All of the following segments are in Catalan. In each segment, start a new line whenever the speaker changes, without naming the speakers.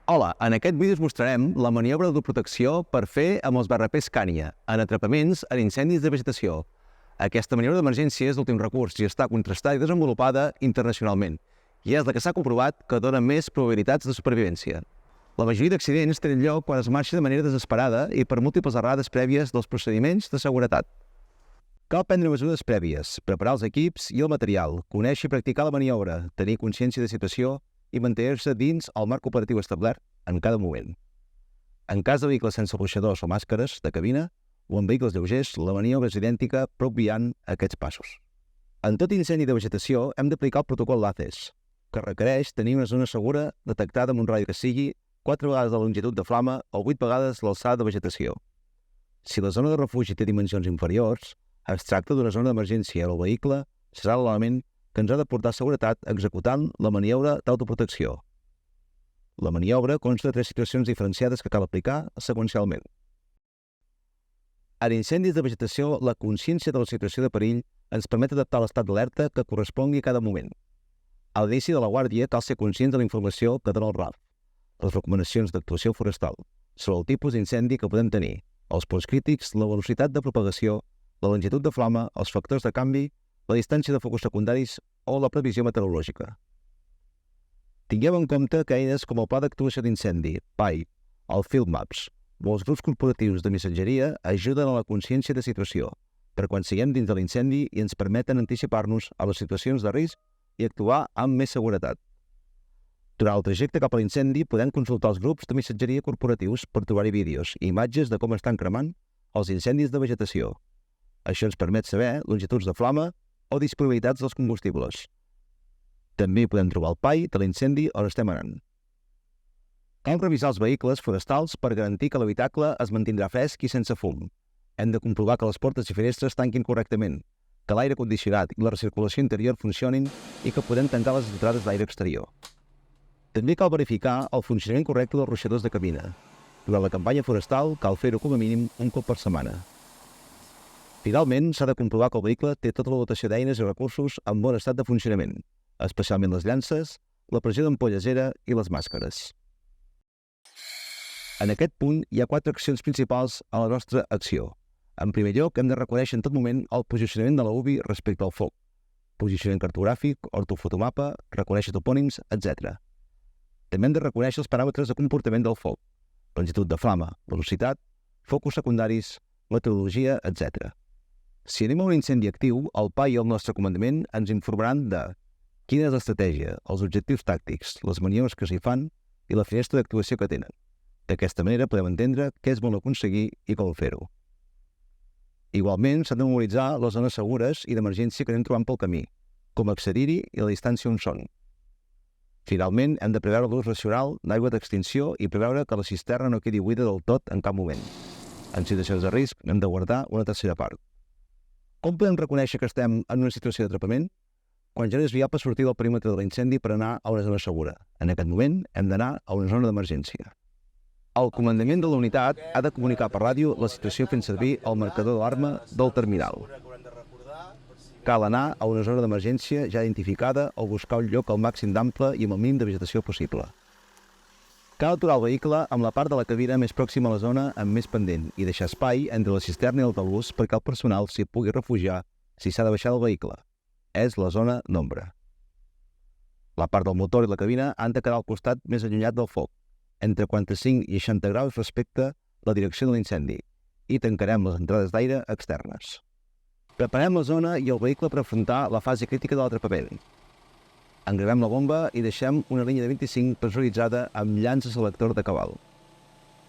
Hola, en aquest vídeo us mostrarem la maniobra d'autoprotecció per fer amb els BRP Scania en atrapaments en incendis de vegetació. Aquesta maniobra d'emergència és l'últim recurs i està contrastada i desenvolupada internacionalment, i és la que s'ha comprovat que dona més probabilitats de supervivència. La majoria d'accidents tenen lloc quan es marxa de manera desesperada i per múltiples errades prèvies dels procediments de seguretat. Cal prendre mesures prèvies, preparar els equips i el material, conèixer i practicar la maniobra, tenir consciència de situació i mantenir-se dins el marc operatiu establert en cada moment. En cas de vehicles sense ruixadors o màscares de cabina o en vehicles lleugers, la maniobra és idèntica però obviant aquests passos. En tot incendi de vegetació hem d'aplicar el protocol LACES, que requereix tenir una zona segura detectada amb un radi que sigui 4 vegades la longitud de flama o 8 vegades l'alçada de vegetació. Si la zona de refugi té dimensions inferiors, es tracta d'una zona d'emergència i el vehicle serà l'element que ens ha de portar seguretat executant la maniobra d'autoprotecció. La maniobra consta de 3 situacions diferenciades que cal aplicar seqüencialment. En incendis de vegetació, la consciència de la situació de perill ens permet adaptar l'estat d'alerta que correspongui a cada moment. A l'inici de la guàrdia cal ser conscients de la informació que dona el RAF, les recomanacions d'actuació forestal, sobre el tipus d'incendi que podem tenir, els punts crítics, la velocitat de propagació, la longitud de flama, els factors de canvi, la distància de focus secundaris o la previsió meteorològica. Tinguem en compte que eines com el Pla d'Actuació d'Incendi, PAI, el Field Maps o els grups corporatius de missatgeria ajuden a la consciència de situació, per quan siguem dins de l'incendi i ens permeten anticipar-nos a les situacions de risc i actuar amb més seguretat. Durant el trajecte cap a l'incendi podem consultar els grups de missatgeria corporatius per trobar-hi vídeos i imatges de com estan cremant els incendis de vegetació. Això ens permet saber longituds de flama o disponibilitats dels combustibles. També hi podem trobar el PAI de l'incendi on estem anant. Cal revisar els vehicles forestals per garantir que l'habitacle es mantindrà fresc i sense fum. Hem de comprovar que les portes i finestres tanquin correctament, que l'aire condicionat i la recirculació interior funcionin i que podem tancar les entrades d'aire exterior. També cal verificar el funcionament correcte dels ruixadors de cabina. Durant la campanya forestal cal fer-ho com a mínim un cop per setmana. Finalment, s'ha de comprovar que el vehicle té tota la dotació d'eines i recursos en bon estat de funcionament, especialment les llances, la pressió d'ampolla zero i les màscares. En aquest punt hi ha 4 accions principals a la nostra acció. En primer lloc, hem de reconèixer en tot moment el posicionament de la UBI respecte al foc, posicionament cartogràfic, ortofotomapa, reconèixer topònims, etc. També hem de reconèixer els paràmetres de comportament del foc, longitud de flama, velocitat, focus secundaris, meteorologia, etc. Si anem a un incendi actiu, el PAI i el nostre comandament ens informaran de quina és l'estratègia, els objectius tàctics, les maniobres que s'hi fan i la finestra d'actuació que tenen. D'aquesta manera podem entendre què es vol aconseguir i com fer-ho. Igualment, s'han de memoritzar les zones segures i d'emergència que anem trobant pel camí, com accedir-hi i la distància on són. Finalment, hem de preveure l'ús racional d'aigua d'extinció i preveure que la cisterna no quedi buida del tot en cap moment. En situacions de risc, hem de guardar una tercera part. Com podem reconèixer que estem en una situació d'atrapament? Quan ja no és viable sortir del perímetre de l'incendi per anar a una zona segura. En aquest moment, hem d'anar a una zona d'emergència. El comandament de la unitat ha de comunicar per ràdio la situació fent servir el marcador d'alarma del terminal. Cal anar a una zona d'emergència ja identificada o buscar un lloc al màxim d'ample i amb el mínim de vegetació possible. Cal aturar el vehicle amb la part de la cabina més pròxima a la zona amb més pendent i deixar espai entre la cisterna i l'autobús perquè el personal s'hi pugui refugiar si s'ha de baixar del vehicle. És la zona d'ombra. La part del motor i la cabina han de quedar al costat més allunyat del foc, entre 45 i 60 graus respecte a la direcció de l'incendi, i tancarem les entrades d'aire externes. Preparem la zona i el vehicle per afrontar la fase crítica de l'atrapament. Engravem la bomba i deixem una línia de 25 pressuritzada amb llança selector de cabal.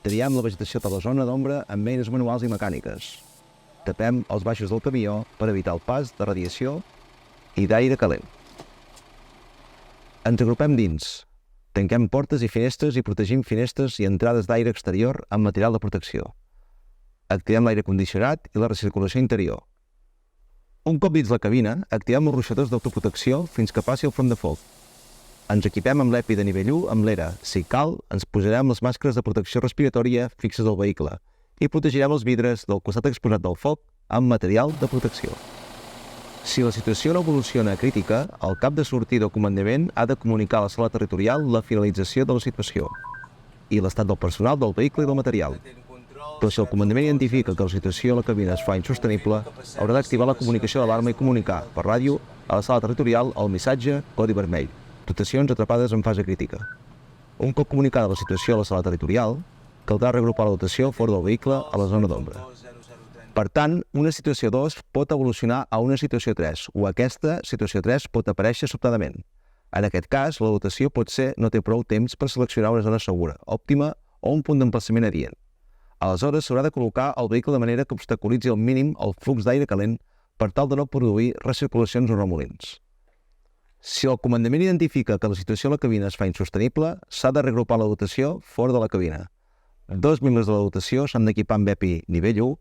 Triem la vegetació per la zona d'ombra amb eines manuals i mecàniques. Tapem els baixos del camió per evitar el pas de radiació i d'aire calent. Ens agrupem dins. Tanquem portes i finestres i protegim finestres i entrades d'aire exterior amb material de protecció. Activem l'aire condicionat i la recirculació interior. Un cop dins la cabina, activem els ruixadors d'autoprotecció fins que passi el front de foc. Ens equipem amb l'EPI de nivell 1 amb l'ERA. Si cal, ens posarem les màscares de protecció respiratòria fixes al vehicle i protegirem els vidres del costat exposat del foc amb material de protecció. Si la situació no evoluciona a crítica, el cap de sortida o comandament ha de comunicar a la sala territorial la finalització de la situació. i l'estat del personal, del vehicle i del material. Però si el comandament identifica que la situació a la cabina es fa insostenible, haurà d'activar la comunicació d'alarma i comunicar, per ràdio, a la sala territorial el missatge codi vermell, dotacions atrapades en fase crítica. Un cop comunicada la situació a la sala territorial, caldrà regrupar la dotació fora del vehicle a la zona d'ombra. Per tant, una situació 2 pot evolucionar a una situació 3, o aquesta situació 3 pot aparèixer sobtadament. En aquest cas, la dotació potser no té prou temps per seleccionar una zona segura, òptima o un punt d'emplaçament adient. Aleshores, s'haurà de col·locar el vehicle de manera que obstaculitzi al mínim el flux d'aire calent per tal de no produir recirculacions o remolins. Si el comandament identifica que la situació a la cabina es fa insostenible, s'ha de regrupar la dotació fora de la cabina. 2 membres de la dotació s'han d'equipar amb EPI nivell 1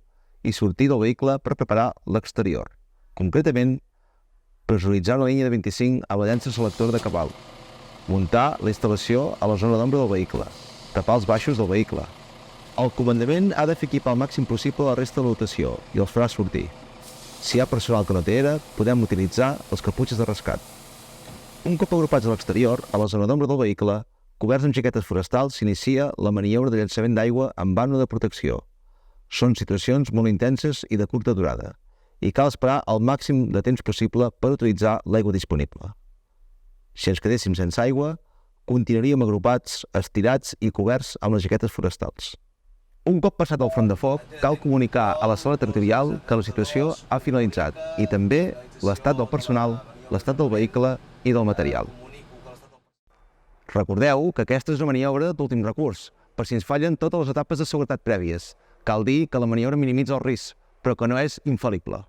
i sortir del vehicle per preparar l'exterior. Concretament, pressuritzar una línia de 25 a la llança selectora de cabal, muntar la instal·lació a la zona d'ombra del vehicle, tapar els baixos del vehicle. El comandament ha de fer equipar al màxim possible la resta de la dotació i els farà sortir. Si hi ha personal que no té ERA, podem utilitzar els caputxes de rescat. Un cop agrupats a l'exterior, a la zona d'ombra del vehicle, coberts amb jaquetes forestals, s'inicia la maniobra de llançament d'aigua amb vànol de protecció. Són situacions molt intenses i de curta durada, i cal esperar el màxim de temps possible per utilitzar l'aigua disponible. Si ens quedéssim sense aigua, continuaríem agrupats, estirats i coberts amb les jaquetes forestals. Un cop passat el front de foc, cal comunicar a la sala territorial que la situació ha finalitzat i també l'estat del personal, l'estat del vehicle i del material. Recordeu que aquesta és una maniobra d'últim recurs, per si ens fallen totes les etapes de seguretat prèvies. Cal dir que la maniobra minimitza el risc, però que no és infal·lible.